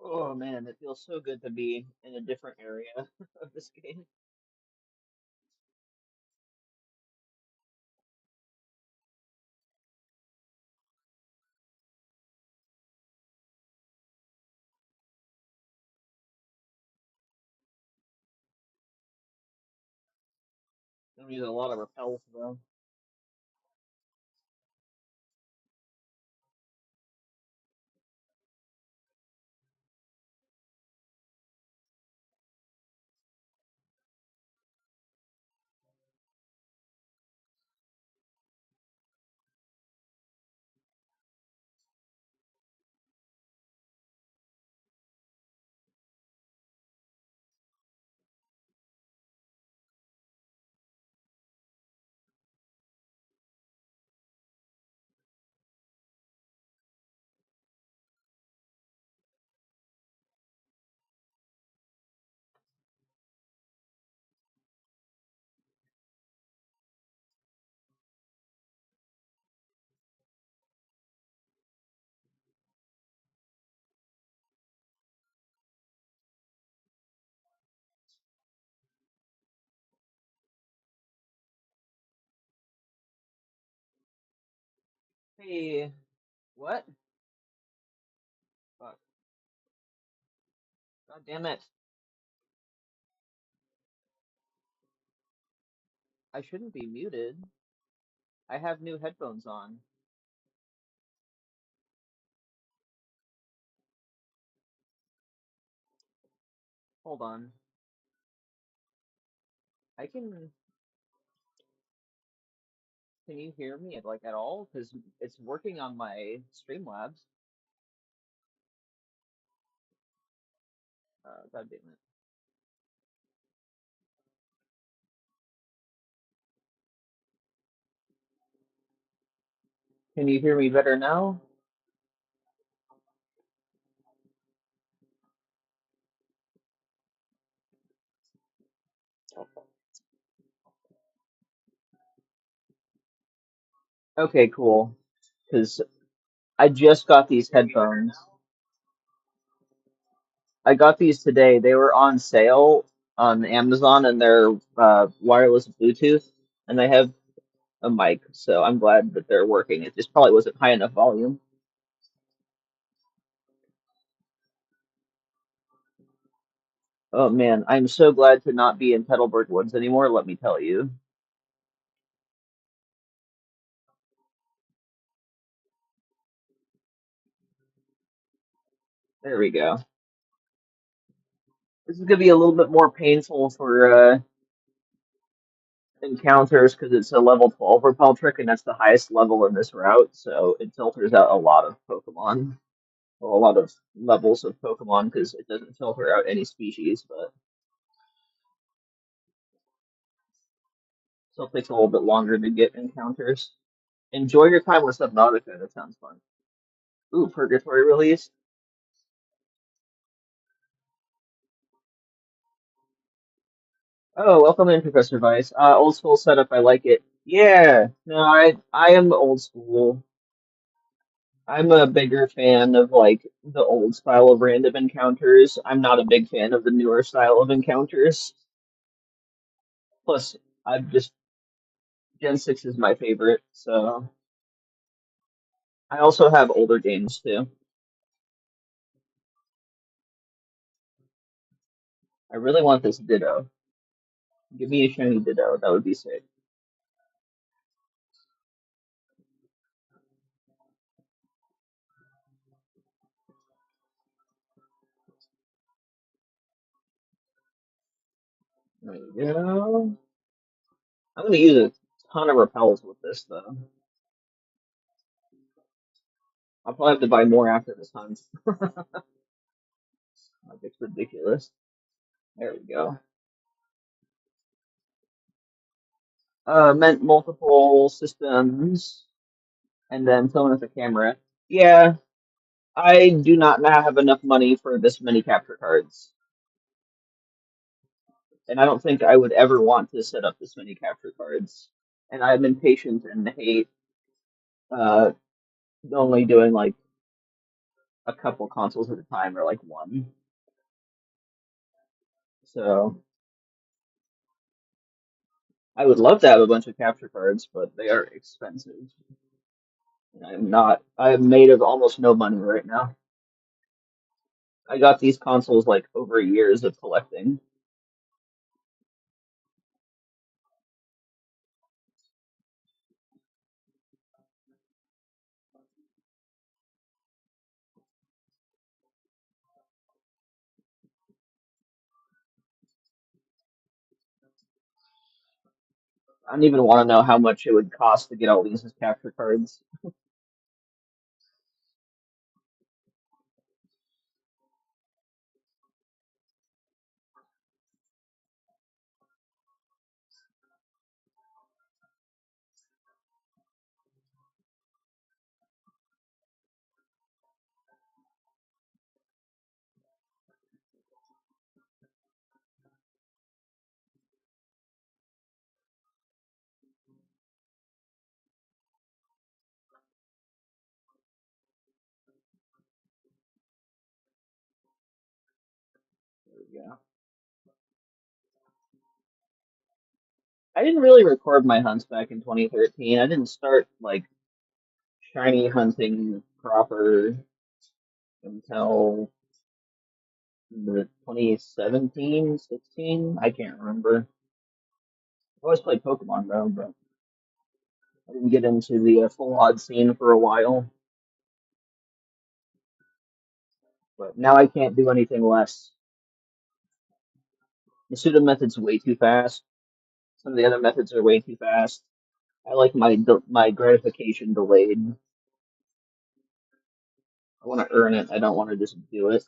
Oh man, it feels so good to be in a different area of this game. I'm using a lot of repels though. Hey, what? Fuck. God damn it. I shouldn't be muted. I have new headphones on. Hold on. I can you hear me like at all? Because it's working on my Streamlabs. God damn it. Can you hear me better now? Okay, cool. Because I just got these headphones. I got these today. They were on sale on Amazon and they're wireless Bluetooth and they have a mic, so I'm glad that they're working. It just probably wasn't high enough volume. Oh man, I'm so glad to not be in Petalburg Woods anymore, let me tell you. There we go. This is gonna be a little bit more painful for encounters because it's a level 12 repel trick and that's the highest level in this route, so it filters out a lot of Pokemon. Well, a lot of levels of Pokemon because it doesn't filter out any species, but still takes a little bit longer to get encounters. Enjoy your time with Subnautica. That sounds fun. Ooh, Purgatory release. Oh, welcome in, Professor Vice. Old school setup. I like it. Yeah. No, I am old school. I'm a bigger fan of like the old style of random encounters. I'm not a big fan of the newer style of encounters. Plus, I'm just Gen 6 is my favorite, so I also have older games too. I really want this Ditto. Give me a shiny Ditto. That would be sick. There you go. I'm gonna use a ton of repels with this though. I'll probably have to buy more after this hunt. Like it's ridiculous. There we go. Meant multiple systems and then someone with a camera. Yeah, I do not now have enough money for this many capture cards, and I don't think I would ever want to set up this many capture cards. And I'm impatient and hate uh only doing like a couple consoles at a time or like one. So I would love to have a bunch of capture cards, but they are expensive. And I'm made of almost no money right now. I got these consoles like over years of collecting. I don't even want to know how much it would cost to get all these as capture cards. There we go. I didn't really record my hunts back in 2013. I didn't start like shiny hunting proper until the 2017, 16. I can't remember. I always played Pokemon though, but I didn't get into the full odd scene for a while. But now I can't do anything less. The pseudo method's way too fast. Some of the other methods are way too fast. I like my gratification delayed. I want to earn it. I don't want to just do it.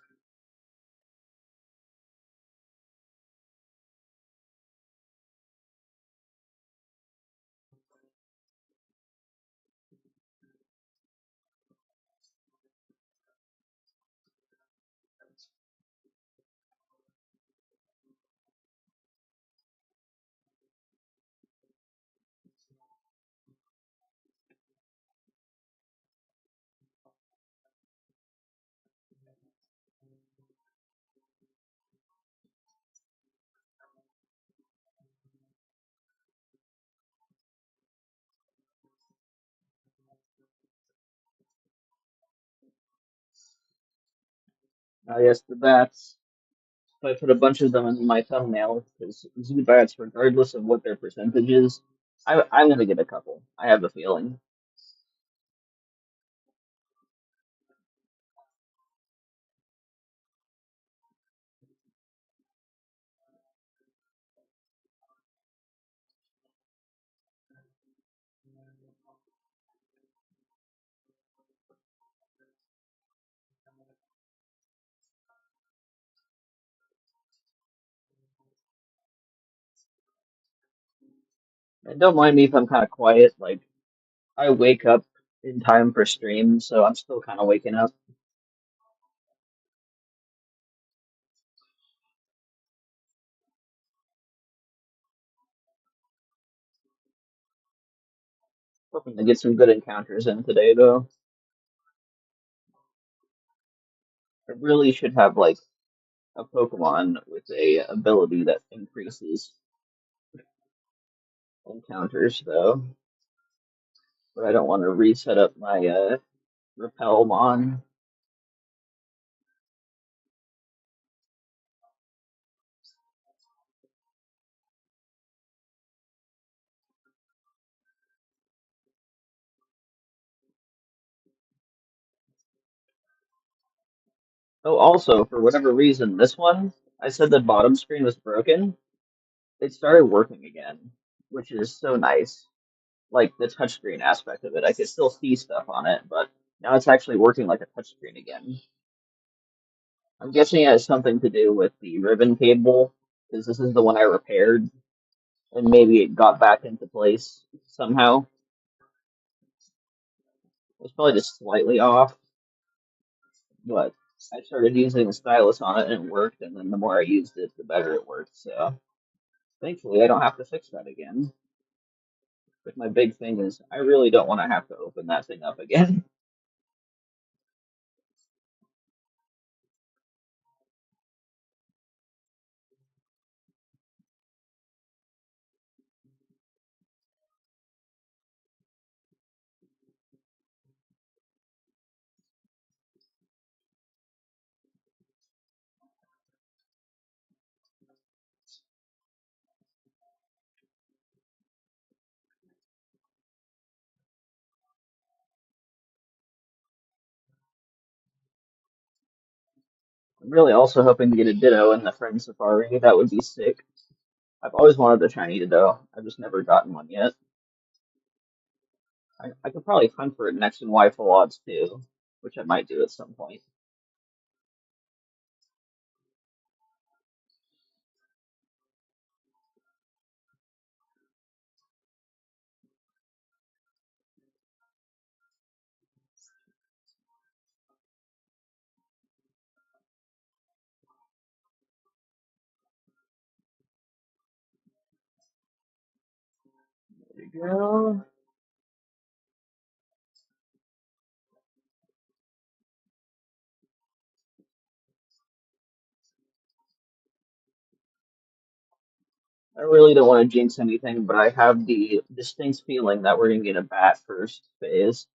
Yes, the bats. So I put a bunch of them in my thumbnail because Zubats, regardless of what their percentage is, I'm gonna get a couple. I have a feeling. And don't mind me if I'm kind of quiet. Like I wake up in time for stream, so I'm still kind of waking up. Hoping to get some good encounters in today, though. I really should have like a Pokemon with a ability that increases encounters, though. But I don't want to reset up my Repelmon. Oh, also, for whatever reason, this one, I said the bottom screen was broken. It started working again, which is so nice. Like the touchscreen aspect of it, I could still see stuff on it, but now it's actually working like a touchscreen again. I'm guessing it has something to do with the ribbon cable, because this is the one I repaired, and maybe it got back into place somehow. It's probably just slightly off, but I started using the stylus on it and it worked, and then the more I used it, the better it worked. So thankfully, I don't have to fix that again. But my big thing is, I really don't want to have to open that thing up again. I'm really also hoping to get a Ditto in the Friend Safari. That would be sick. I've always wanted the shiny Ditto. I've just never gotten one yet. I could probably hunt for it next in Rifle odds too, which I might do at some point. There we go. I really don't want to jinx anything, but I have the distinct feeling that we're going to get a bat first phase.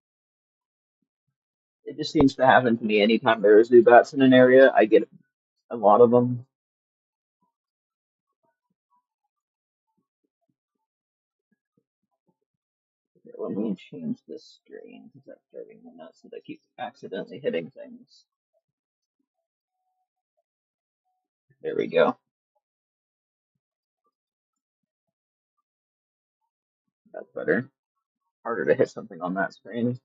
It just seems to happen to me anytime there are Zubats in an area. I get a lot of them. Okay, let me change this screen because that's driving me nuts that I keep accidentally hitting things. There we go. That's better. Harder to hit something on that screen.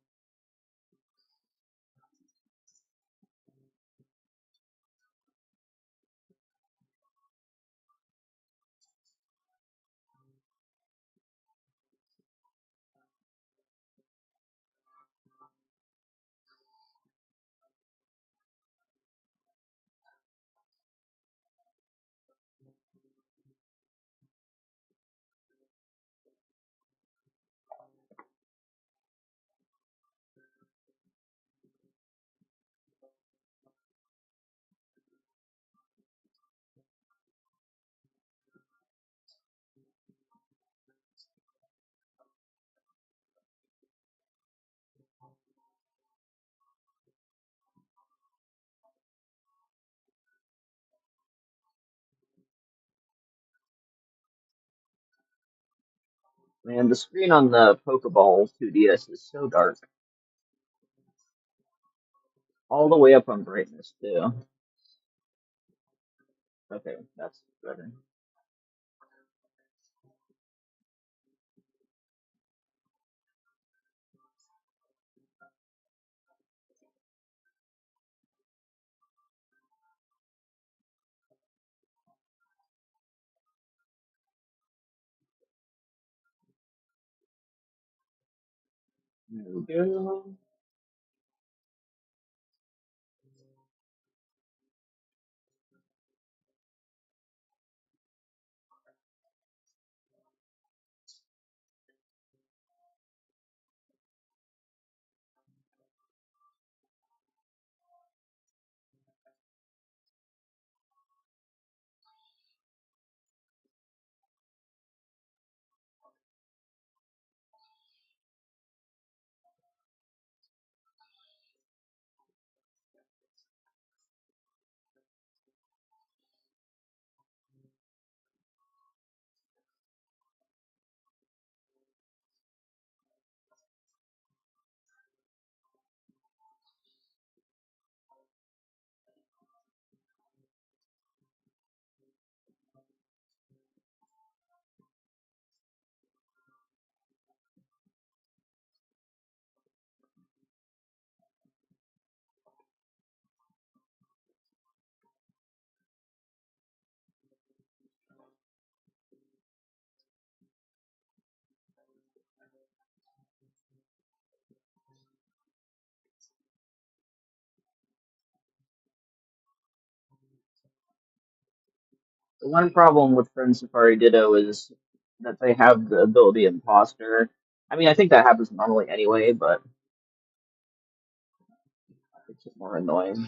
Man, the screen on the Pokeball 2DS is so dark. All the way up on brightness, too. Okay, that's better. There we go. The one problem with Friend Safari Ditto is that they have the ability Imposter. I mean, I think that happens normally anyway, but it's just more annoying.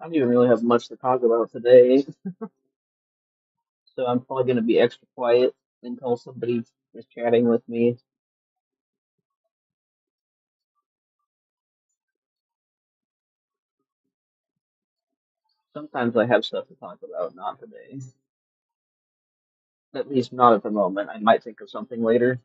I don't even really have much to talk about today, so I'm probably going to be extra quiet until somebody is chatting with me. Sometimes I have stuff to talk about, not today. At least not at the moment. I might think of something later.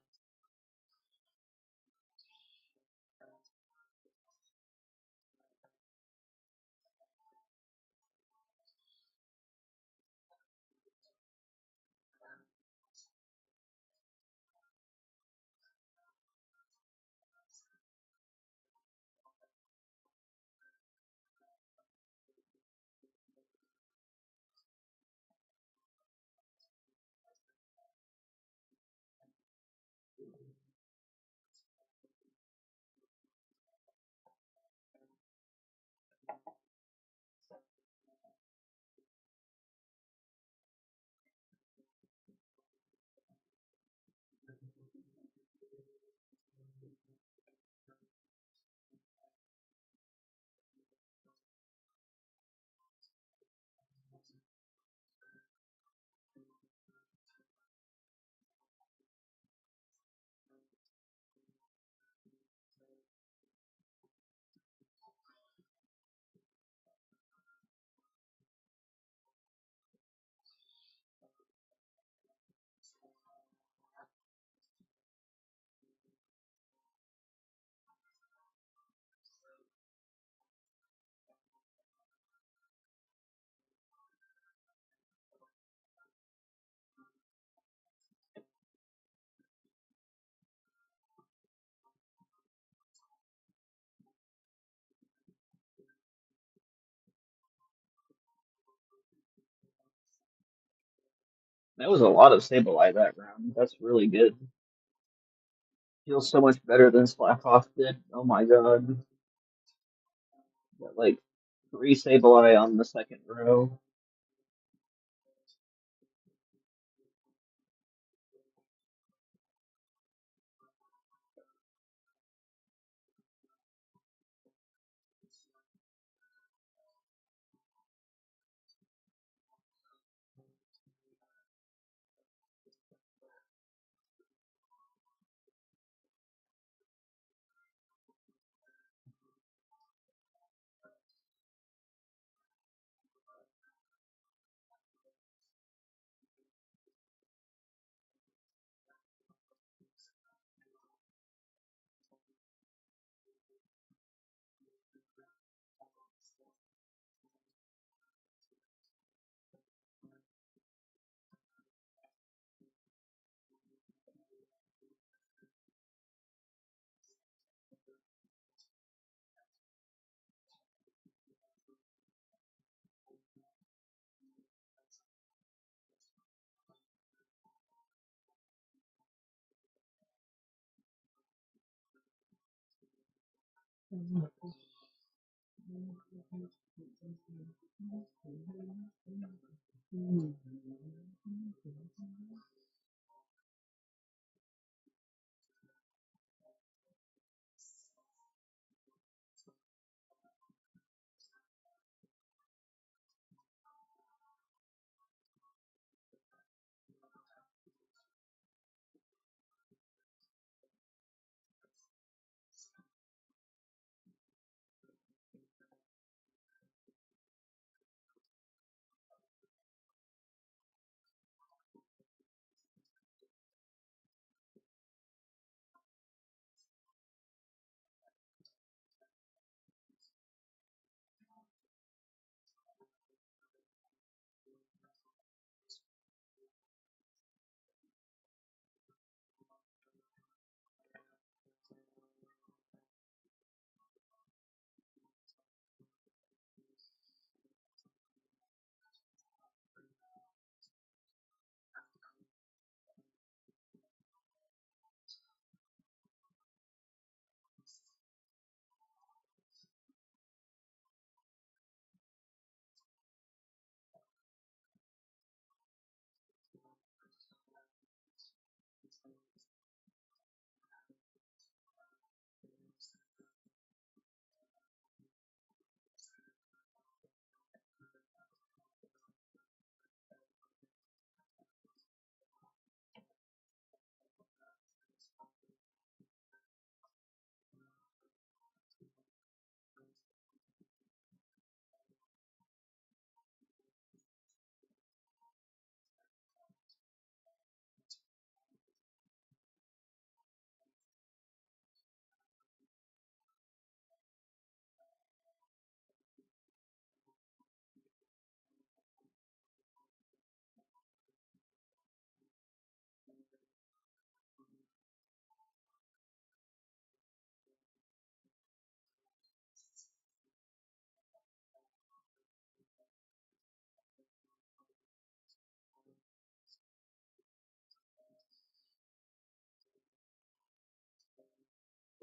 That was a lot of Sableye that round. That's really good. Feels so much better than Slackoff did. Oh my god. Got like three Sableye on the second row.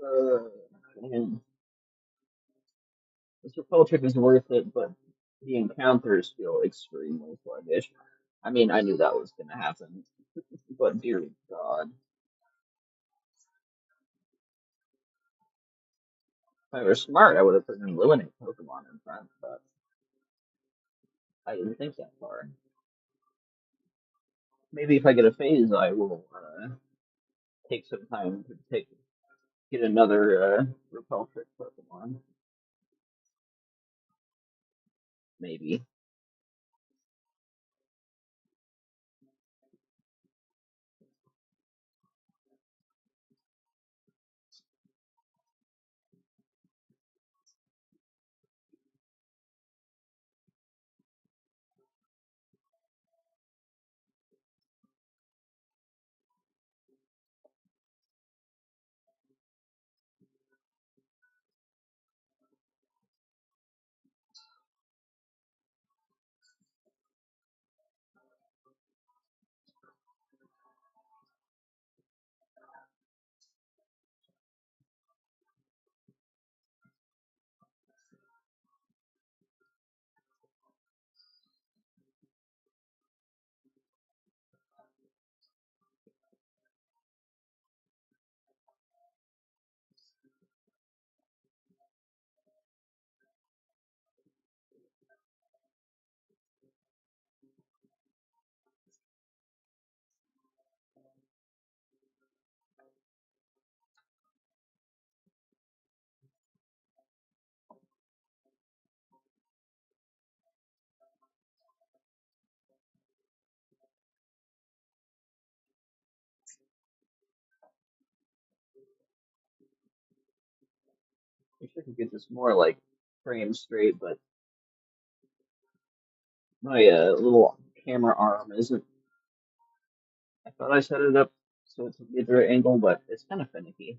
Uh, and this repel trip is worth it, but the encounters feel extremely sluggish. I mean, I knew that was going to happen, but dear God. If I were smart, I would have put an eliminate Pokemon in front, but I didn't think that far. Maybe if I get a phase, I will take some time to get another repel trick Pokemon. Maybe. I wish I could get this more like frame straight, but my little camera arm isn't. I thought I set it up so it's at the right angle, but it's kind of finicky.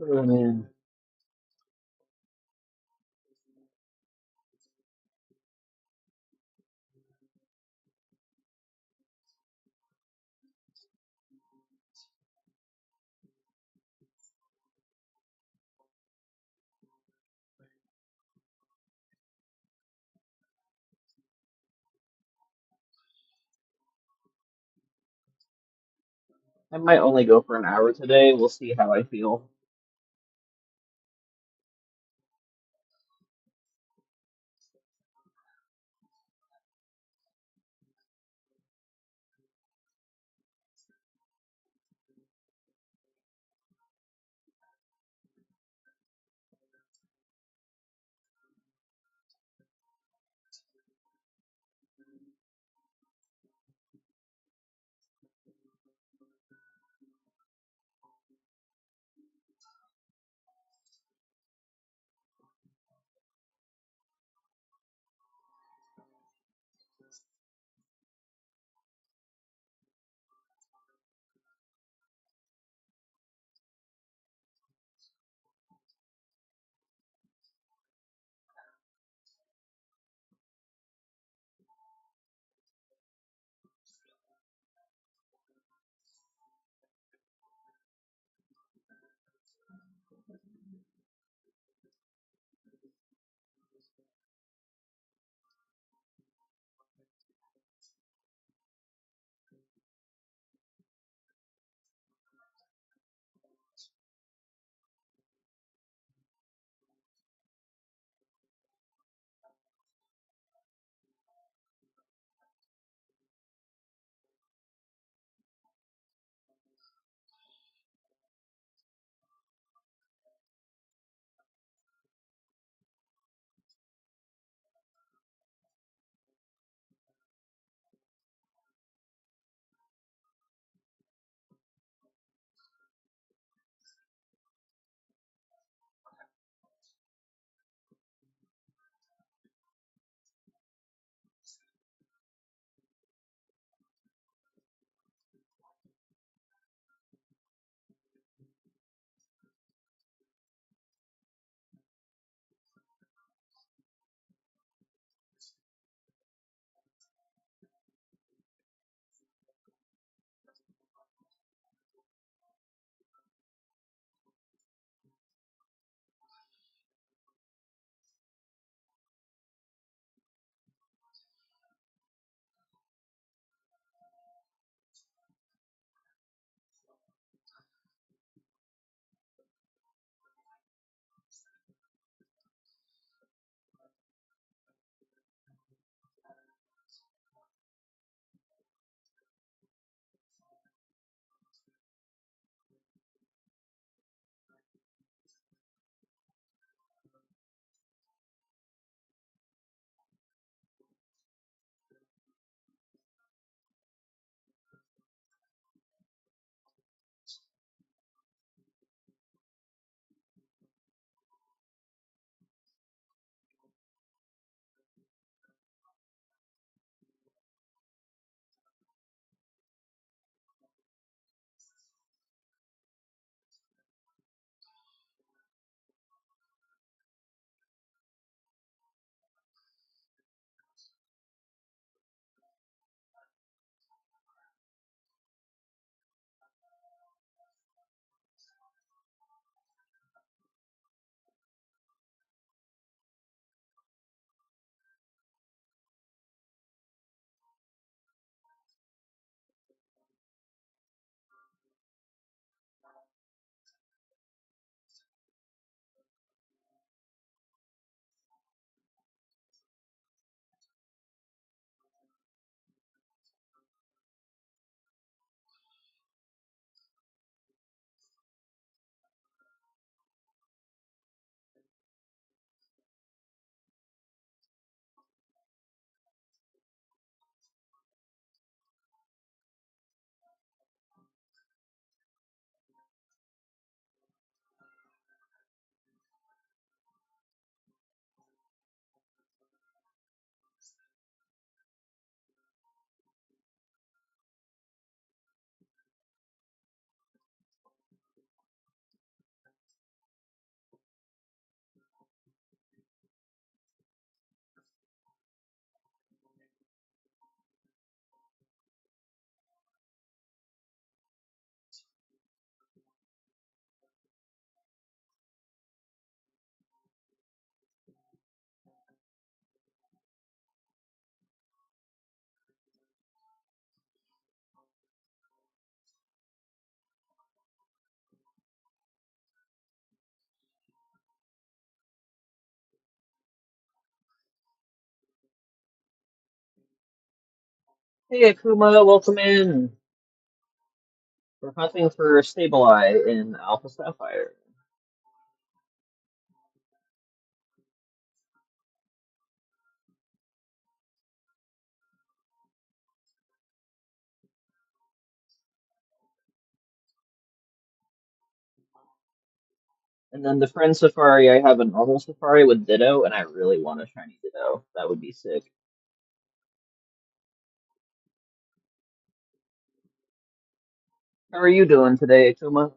Oh man, I might only go for an hour today. We'll see how I feel. Hey Akuma, welcome in. We're hunting for Sableye in Alpha Sapphire. And then the friend Safari, I have a normal Safari with Ditto, and I really want a shiny Ditto. That would be sick. How are you doing today, Akuma?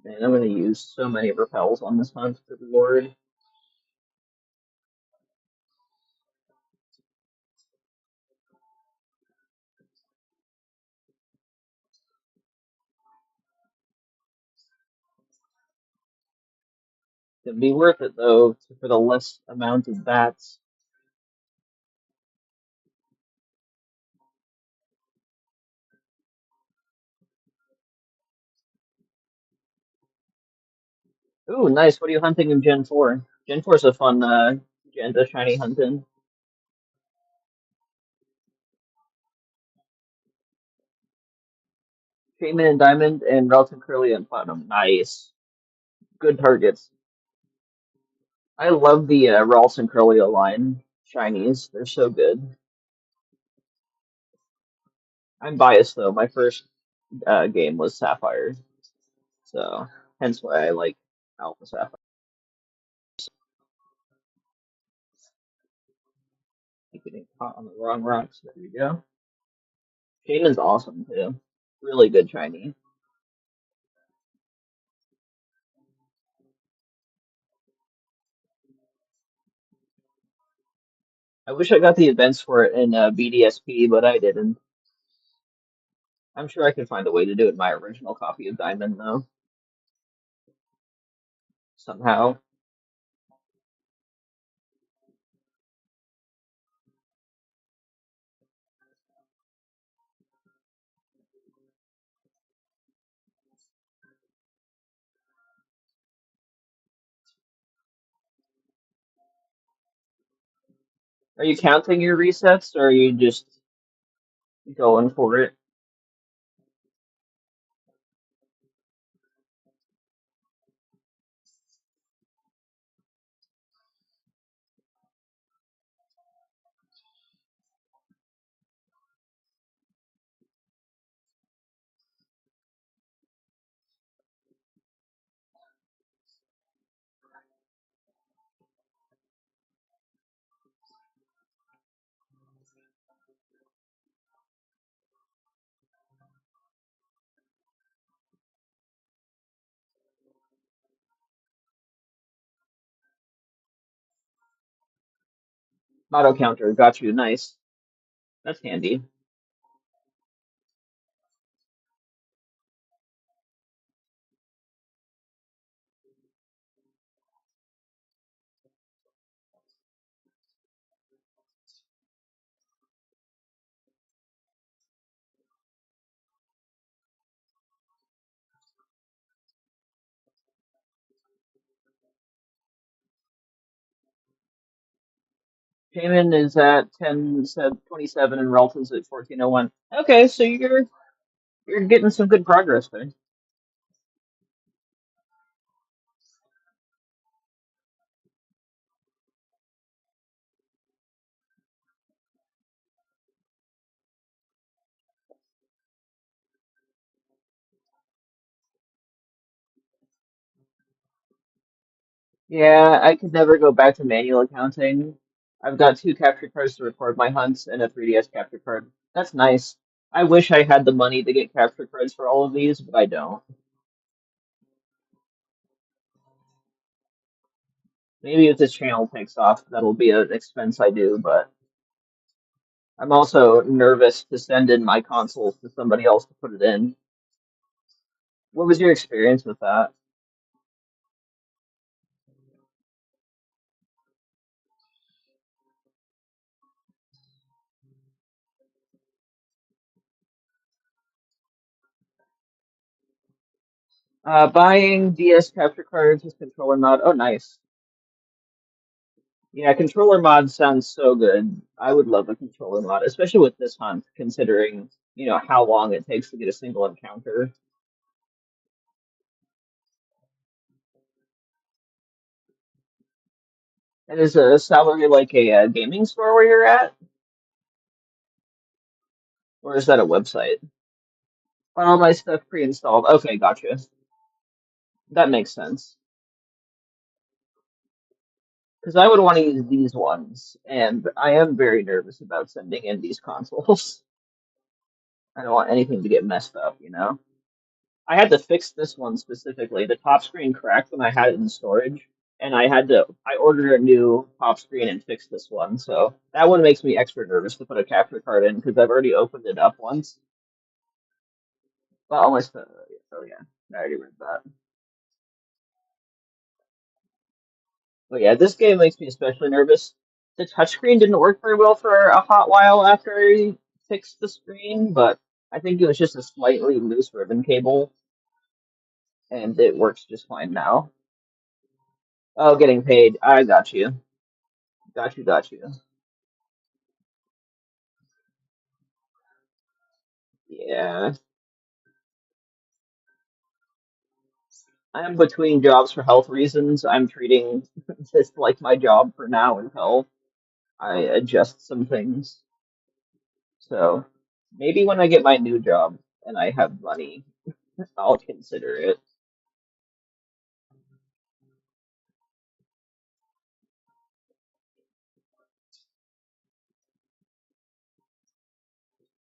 Man, I'm gonna use so many repels on this hunt, good lord. It'd be worth it though, for the less amount of bats. Ooh, nice. What are you hunting in Gen 4? Gen 4 is a fun gen to shiny hunt in. Shaman and Diamond and Relative Curly and Platinum. Nice. Good targets. I love the Ralts and Curly line shinies. They're so good. I'm biased though. My first game was Sapphire, so hence why I like Alpha Sapphire. Keep getting caught on the wrong rocks. There we go. Shaman's awesome too. Really good shiny. I wish I got the events for it in BDSP, but I didn't. I'm sure I could find a way to do it in my original copy of Diamond though, somehow. Are you counting your resets, or are you just going for it? Auto counter, got you. Nice. That's handy. Payment is at 27 and Relton's at 1401. Okay, so you're getting some good progress there. Yeah, I could never go back to manual accounting. I've got two capture cards to record my hunts and a 3DS capture card. That's nice. I wish I had the money to get capture cards for all of these, but I don't. Maybe if this channel takes off, that'll be an expense I do, but I'm also nervous to send in my consoles to somebody else to put it in. What was your experience with that? Buying DS capture cards with controller mod. Oh, nice. Yeah, controller mod sounds so good. I would love a controller mod, especially with this hunt, considering, how long it takes to get a single encounter. And is a salary like a, gaming store where you're at, or is that a website? All my stuff pre-installed. Okay, gotcha. That makes sense. Because I would want to use these ones, and I am very nervous about sending in these consoles. I don't want anything to get messed up. I had to fix this one specifically. The top screen cracked when I had it in storage, and I ordered a new top screen and fixed this one. So that one makes me extra nervous to put a capture card in because I've already opened it up once. Well, almost. Oh yeah, I already read that. But yeah, this game makes me especially nervous. The touchscreen didn't work very well for a hot while after I fixed the screen, but I think it was just a slightly loose ribbon cable, and it works just fine now. Oh, getting paid. I got you. Got you, got you. Yeah. I am between jobs for health reasons. I'm treating this like my job for now until I adjust some things. So maybe when I get my new job and I have money, I'll consider it.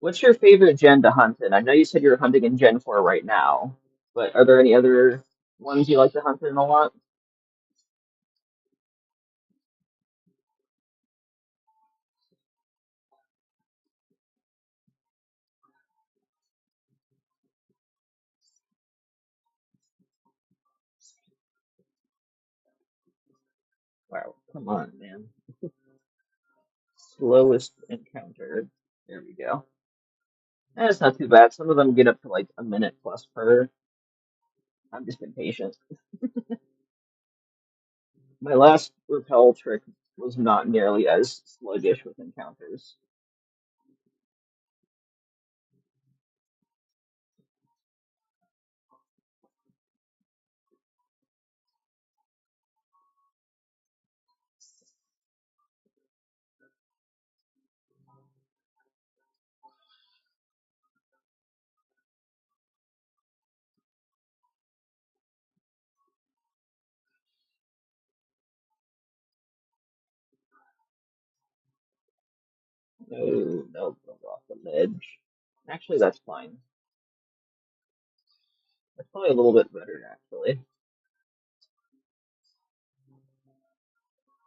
What's your favorite gen to hunt in? I know you said you're hunting in Gen 4 right now, but are there any other ones you like to hunt in a lot? Wow, come on, man. Slowest encounter. There we go. That's not too bad. Some of them get up to like a minute plus per. I'm just impatient. My last repel trick was not nearly as sluggish with encounters. No, no, go off the ledge. Actually, that's fine. That's probably a little bit better, actually.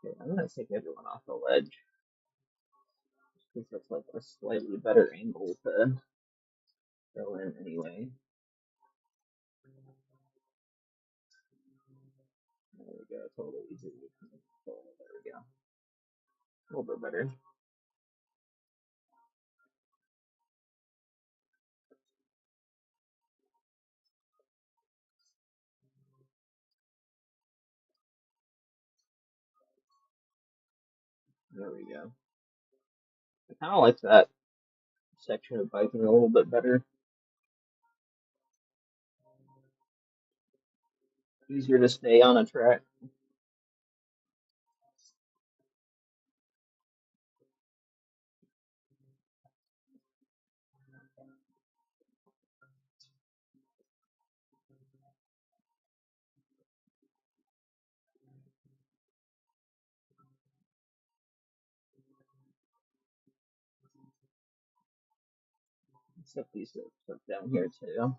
Okay, I'm gonna take everyone off the ledge because that's like a slightly better angle to go in anyway. There we go. Totally easy. There we go. A little bit better. There we go. I kind of like that section of biking a little bit better. Easier to stay on a track. Except these stuff down here too.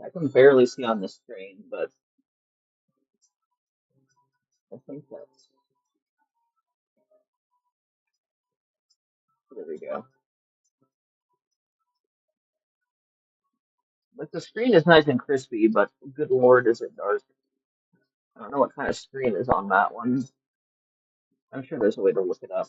I can barely see on this screen, but I think that's there we go. Like the screen is nice and crispy, but good lord, is it dark. I don't know what kind of screen is on that one. I'm sure there's a way to look it up.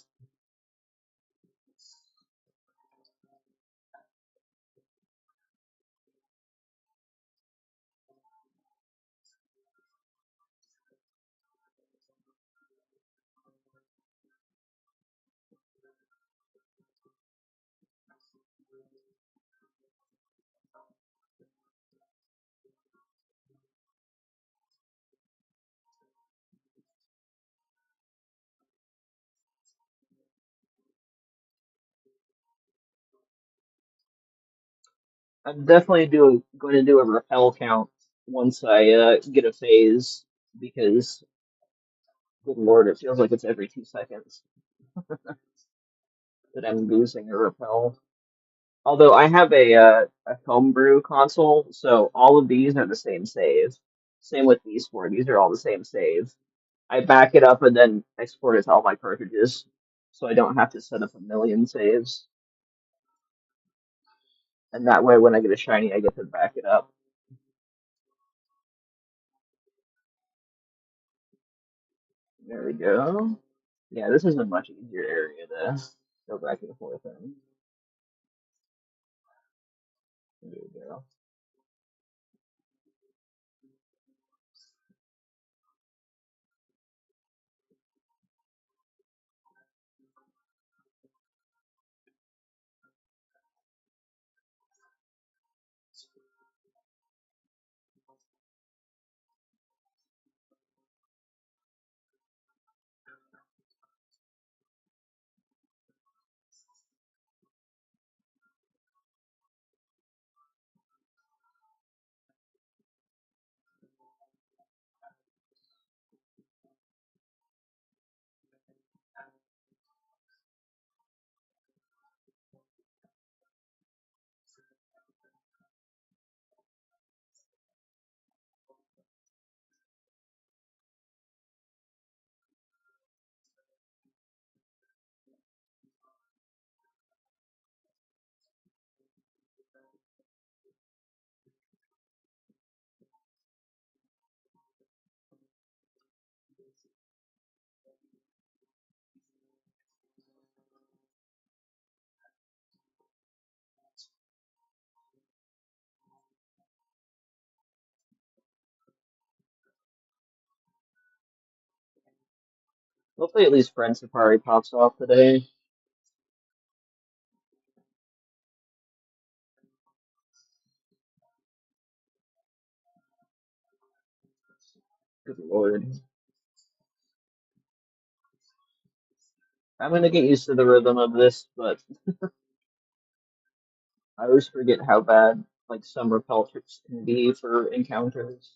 I'm definitely going to do a repel count once I get a phase because good lord, it feels like it's every 2 seconds that I'm losing a repel. Although I have a homebrew console, so all of these are the same save. Same with these four; these are all the same save. I back it up and then export it to all my cartridges, so I don't have to set up a million saves. And that way, when I get a shiny, I get to back it up. There we go. Yeah, this is a much easier area to go back and forth in. There we go. Hopefully, at least Friend Safari pops off today. Good lord. I'm gonna get used to the rhythm of this, but I always forget how bad like some repel tricks can be for encounters.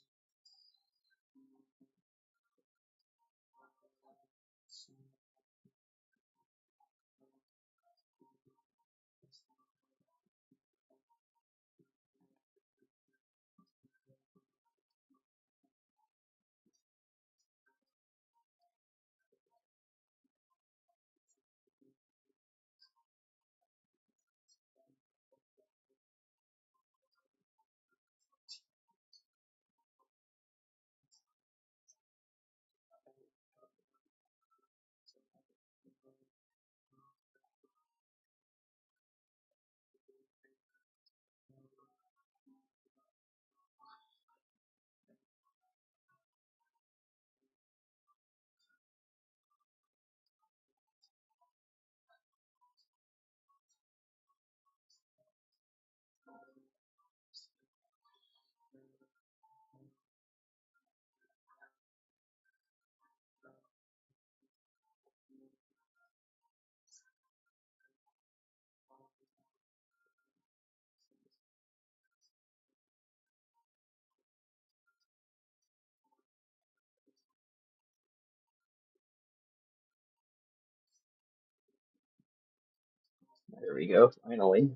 There we go, finally.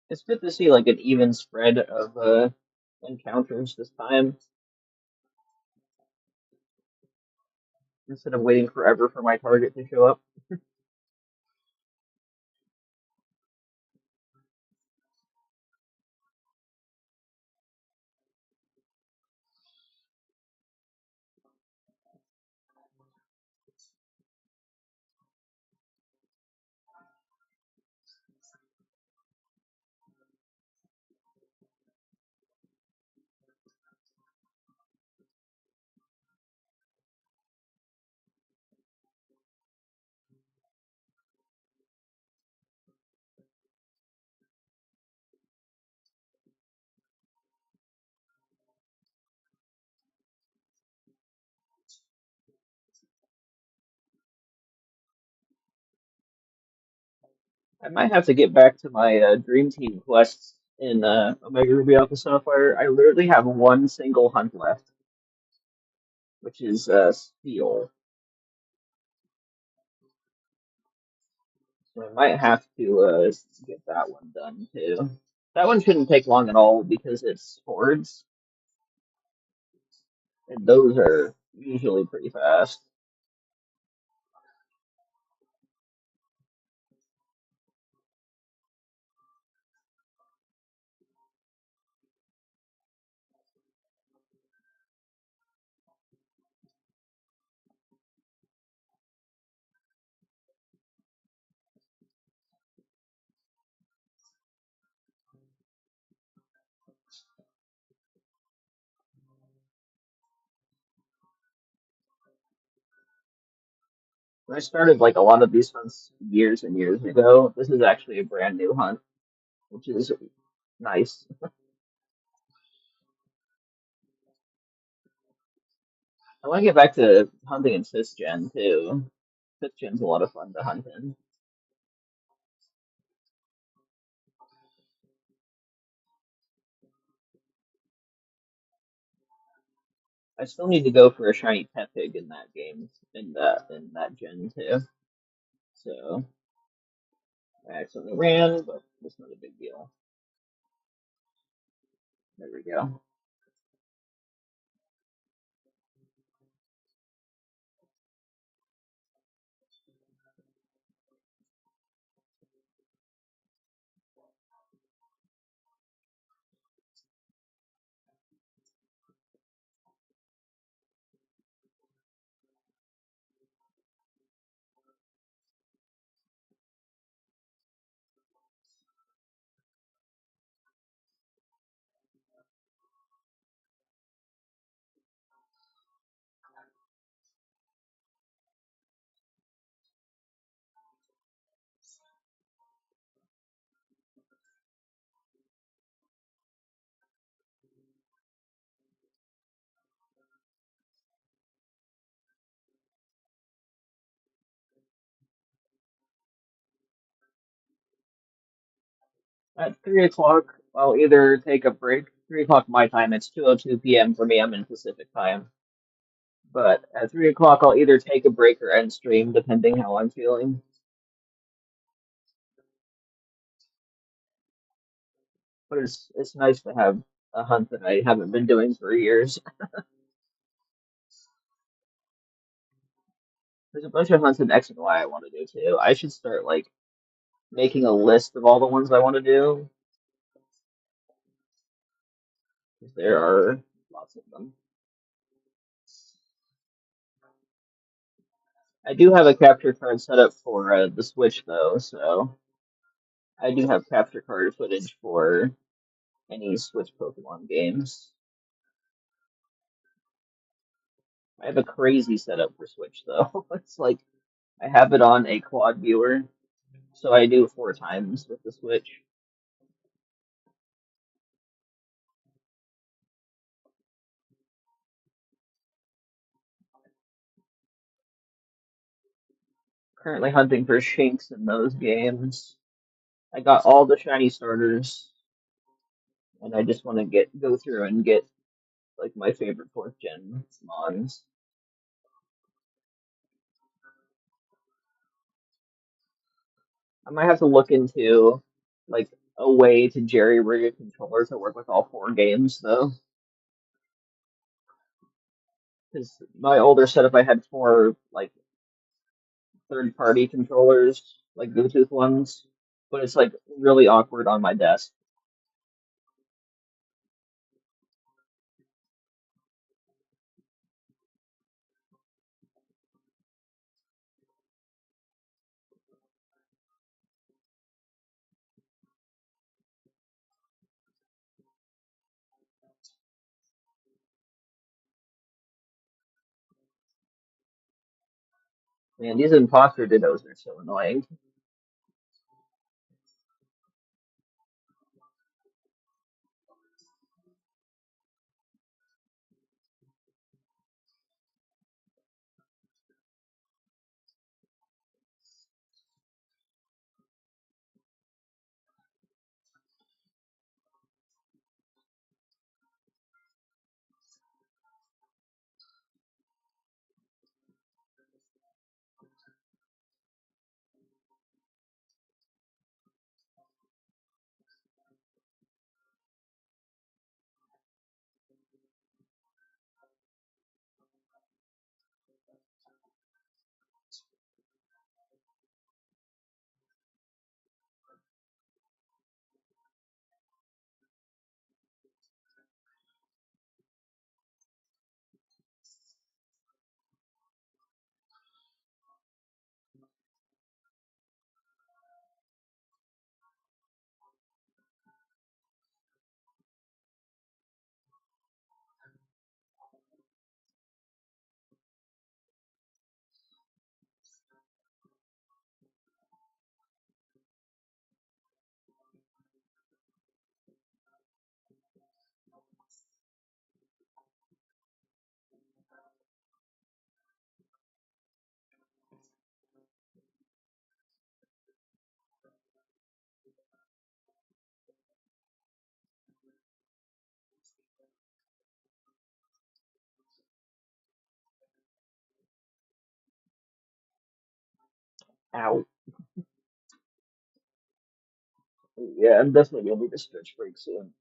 It's good to see like an even spread of encounters this time instead of waiting forever for my target to show up. I might have to get back to my Dream Team quests in Omega Ruby Alpha Sapphire. I literally have one single hunt left, which is Steel. So I might have to get that one done too. That one shouldn't take long at all because it's hordes, and those are usually pretty fast. When I started like a lot of these hunts years and years ago, this is actually a brand new hunt, which is nice. I want to get back to hunting in 5th gen too. 5th gen's a lot of fun to hunt in. I still need to go for a shiny Tepig in that game, in that gen too. So I accidentally ran, but it's not a big deal. There we go. At 3 o'clock, I'll either take a break. 3 o'clock my time. It's 2:02 p.m. for me. I'm in Pacific time. But at 3 o'clock, I'll either take a break or end stream, depending how I'm feeling. But it's nice to have a hunt that I haven't been doing for years. There's a bunch of hunts in X and Y I want to do too. I should start like making a list of all the ones I want to do, 'cause there are lots of them. I do have a capture card set up for the Switch though, so I do have capture card footage for any Switch Pokemon games. I have a crazy setup for Switch though. It's like I have it on a quad viewer, so I do 4 times with the Switch. Currently hunting for Shinx in those games. I got all the shiny starters, and I just want to go through and get like my favorite 4th gen mons. I might have to look into like a way to jerry rig a controller to work with all four games, though. Because my older setup, I had four like third-party controllers, like Bluetooth ones, but it's like really awkward on my desk. Man, these imposter dittos are so annoying. Ow. Yeah, I'm definitely gonna need a stretch break soon.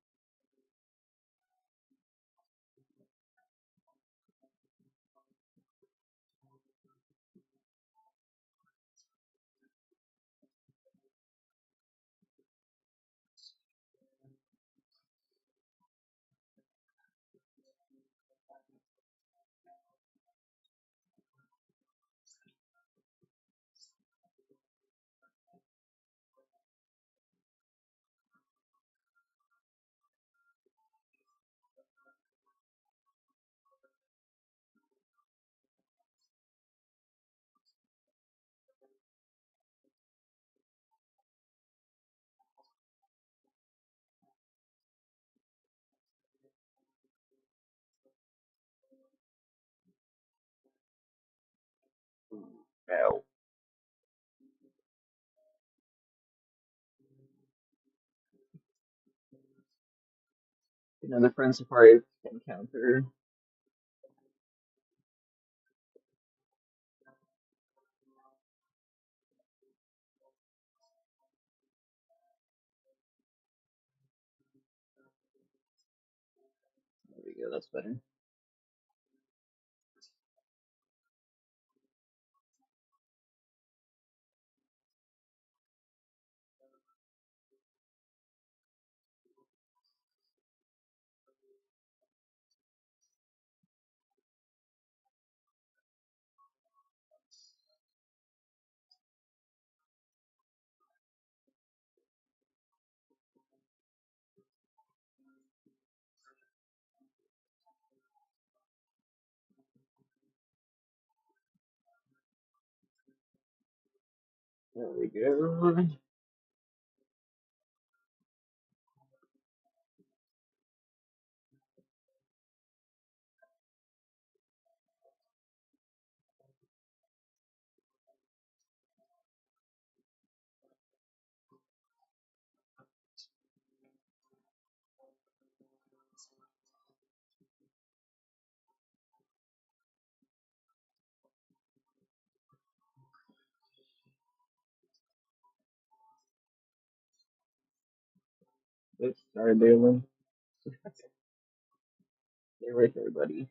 Ow. Another friend Sapphire encounter. There we go, that's better. There we go. Oops, sorry, Balin. Stay right there, buddy.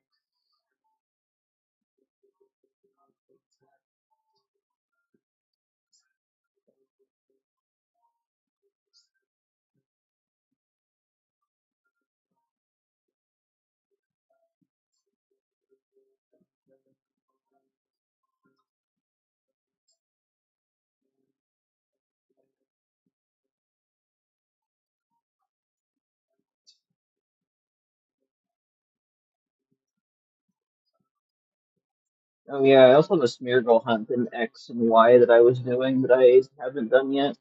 Oh yeah, I also have a Smeargle hunt in X and Y that I was doing that I haven't done yet,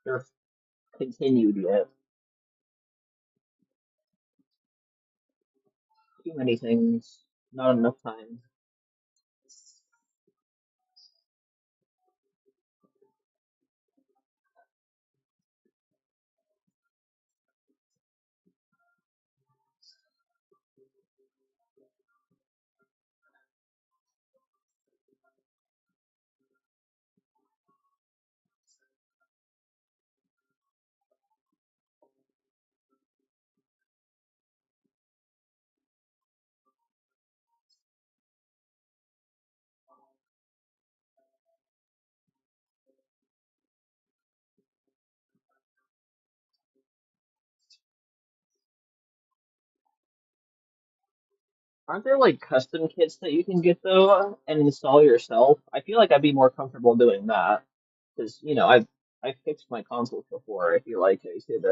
or continued yet. Too many things, not enough time. Aren't there like custom kits that you can get though and install yourself? I feel like I'd be more comfortable doing that because I've fixed my consoles before. I feel like I could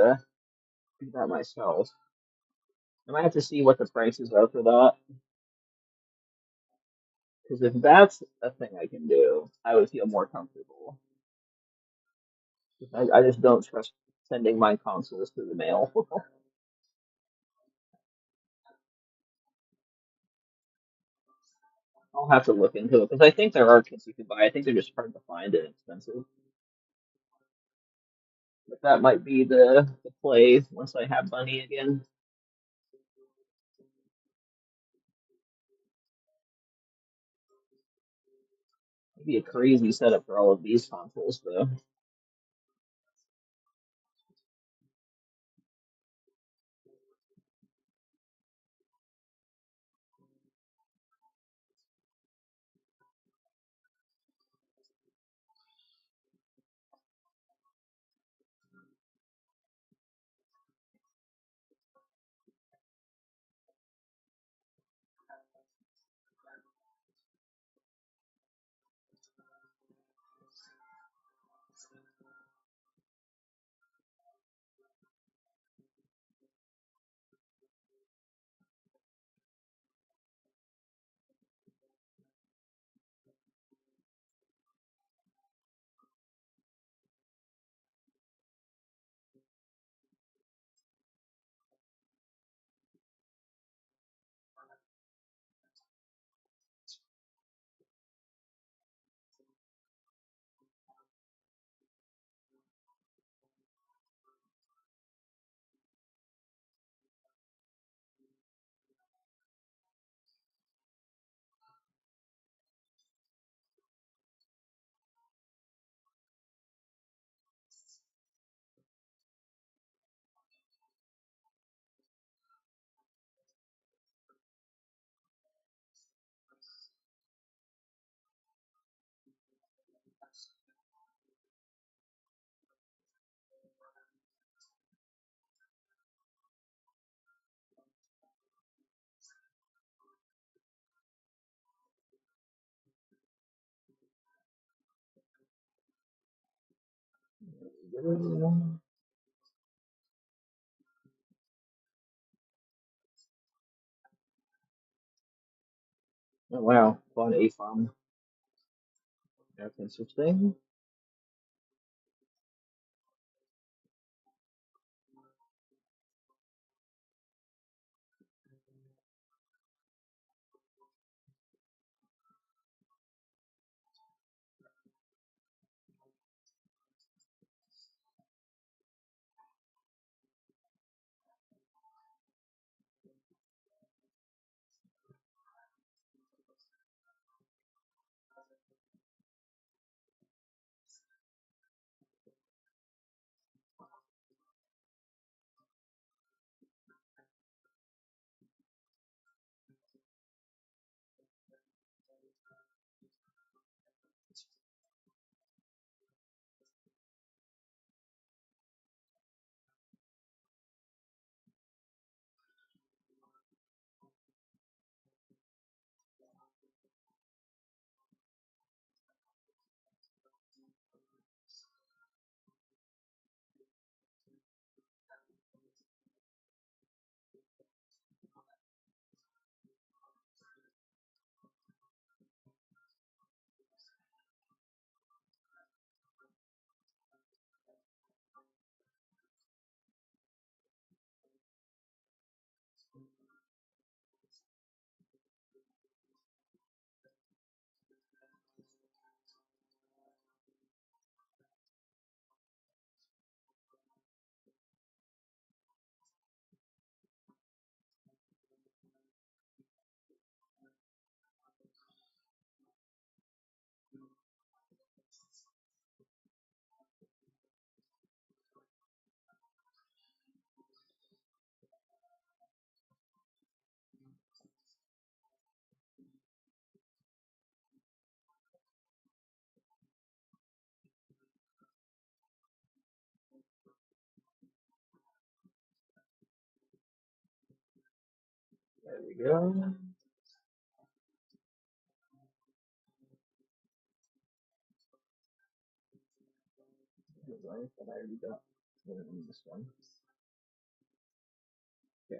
do that myself. I might have to see what the prices are for that because if that's a thing I can do, I would feel more comfortable. I just don't trust sending my consoles through the mail. I'll have to look into it because I think there are kits you can buy. I think they're just hard to find and expensive. But that might be the play once I have money again. It'd be a crazy setup for all of these consoles, though. Oh, wow, fun A farm. That's interesting. we go. I thought I already got this one. Yeah.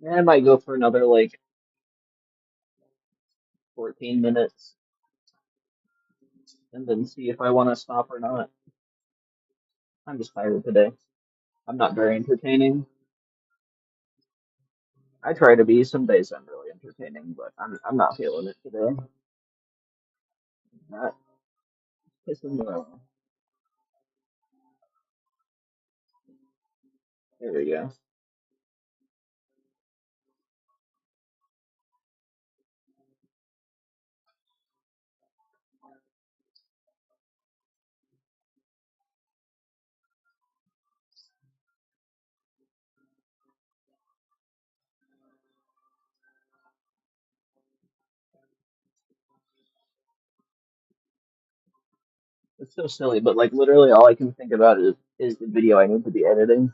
Yeah, I might go for another like 14 minutes and then see if I want to stop or not. I'm just tired today. I'm not very entertaining. I try to be. Some days I'm really entertaining, but I'm not feeling it today. Not pissing me off. There we go. It's so silly, but like literally all I can think about is the video I need to be editing.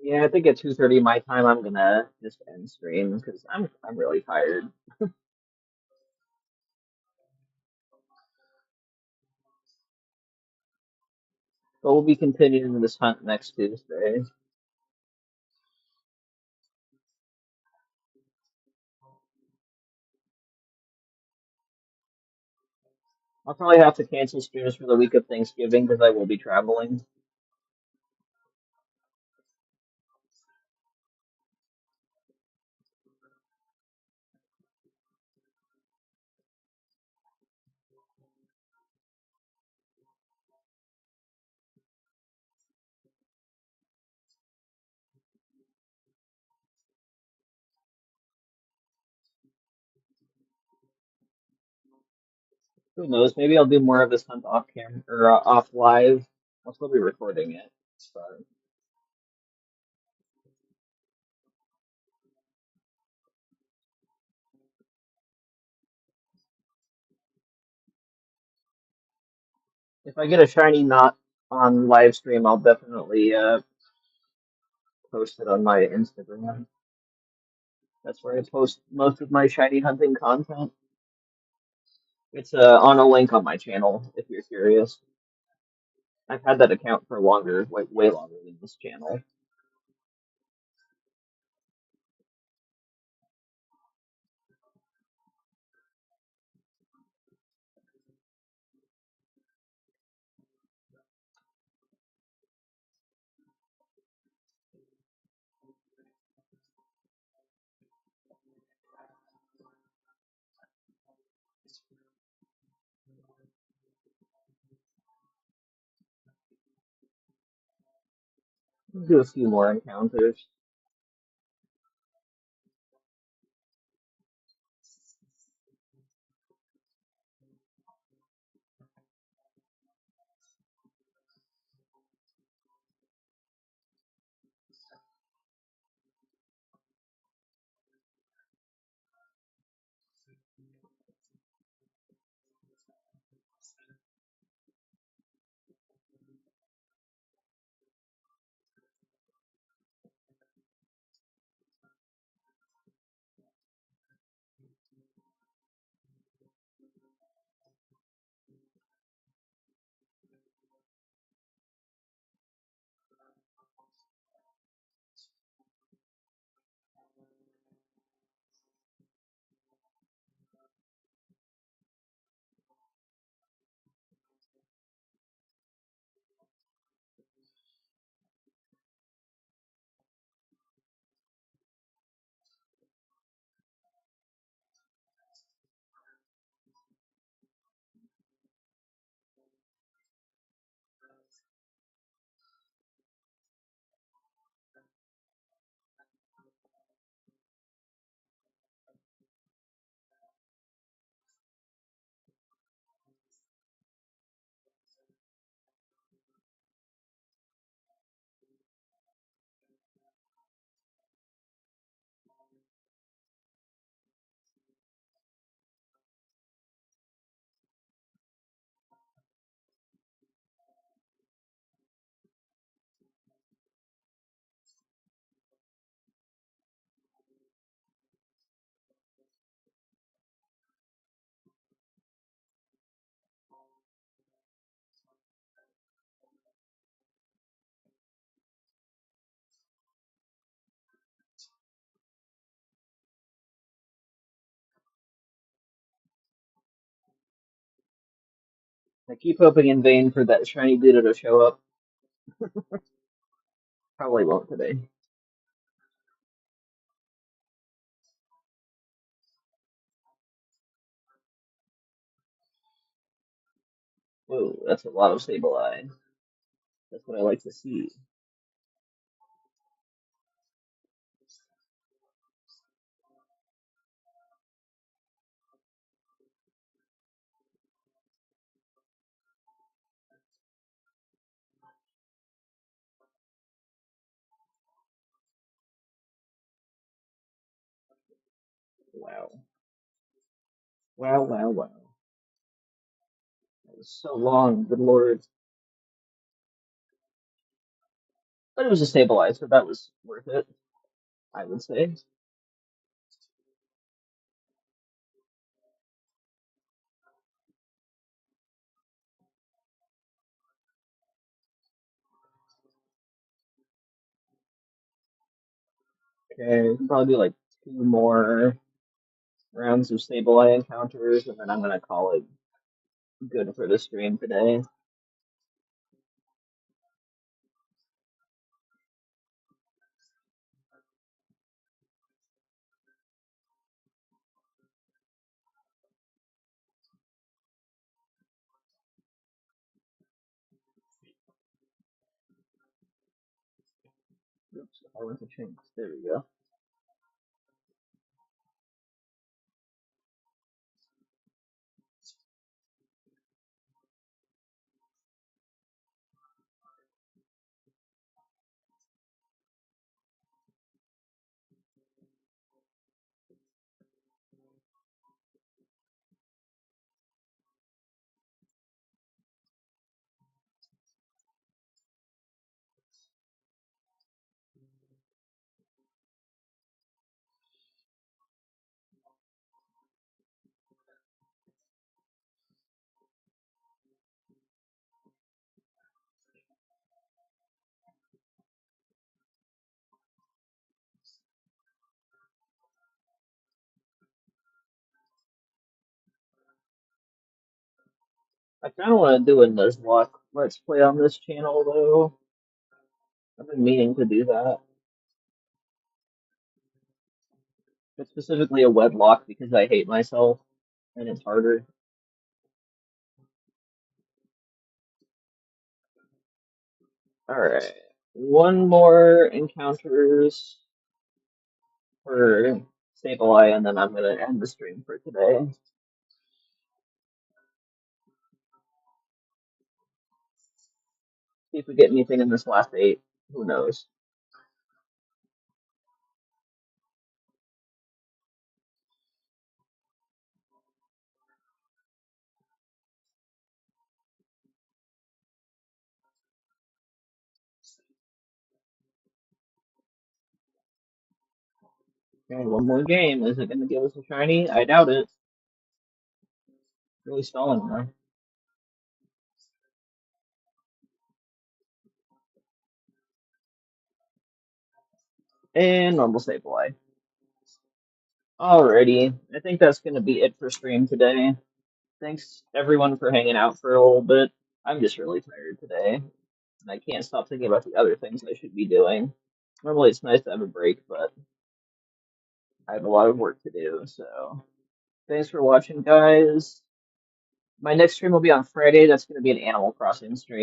Yeah, I think at 2:30 my time I'm gonna just end stream because I'm really tired. But we'll be continuing this hunt next Tuesday. I'll probably have to cancel streams for the week of Thanksgiving because I will be traveling. Who knows? Maybe I'll do more of this hunt off camera or off live. I'll still be recording it. But if I get a shiny knot on live stream, I'll definitely post it on my Instagram. That's where I post most of my shiny hunting content. It's on a link on my channel if you're curious. I've had that account for longer, like way longer than this channel. I'll do a few more encounters. I keep hoping in vain for that shiny Ditto to show up. Probably won't today. Whoa, that's a lot of Sableye. That's what I like to see. Wow. Wow, wow, wow. That was so long, good lord. But it was a stabilizer, so that was worth it, I would say. Okay, probably do like two more rounds of Sableye encounters, and then I'm gonna call it good for the stream today. Oops, I went to change. There we go. I kind of want to do a Nuzlocke Let's Play on this channel, though. I've been meaning to do that. But specifically a wedlock because I hate myself, and it's harder. Alright. One more encounters for Sableye, and then I'm gonna end the stream for today. See if we get anything in this last 8. Who knows? Okay, one more game. Is it gonna give us a shiny? I doubt it. Really stalling now. And normal Sableye. Alrighty. I think that's gonna be it for stream today. Thanks everyone for hanging out for a little bit. I'm just really tired today, and I can't stop thinking about the other things I should be doing. Normally it's nice to have a break, but I have a lot of work to do, so thanks for watching, guys. My next stream will be on Friday. That's going to be an Animal Crossing stream.